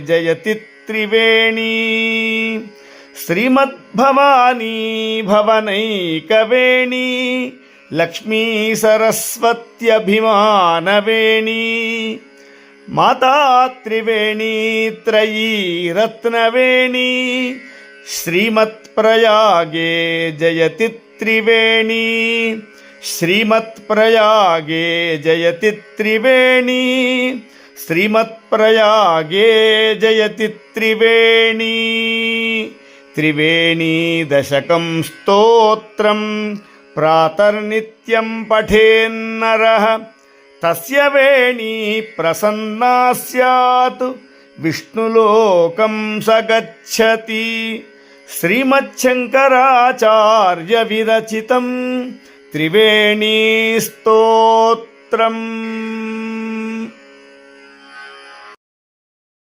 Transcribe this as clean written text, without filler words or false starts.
జయతి త్రివేణీ శ్రీమద్భవానీ భవనైకవేణీ లక్ష్మీ సరస్వత్యభిమానవేణీ మాతా త్రివేణీ త్రయీ రత్నవేణీ శ్రీమత్ప్రయాగే జయతి త్రివేణీ శ్రీమత్ప్రయాగే జయతి త్రివేణీ శ్రీమత్ప్రయాగే జయతి త్రివేణీ త్రివేణీ దశకం స్తోత్రం ప్రాతర్నిత్యం పఠేన్నరః తస్య వేణీ ప్రసన్నా స్యాత్ విష్ణులోకం సగచ్చతి శ్రీమచ్చంకరాచార్య విరచితం త్రివేణీ స్తోత్రం.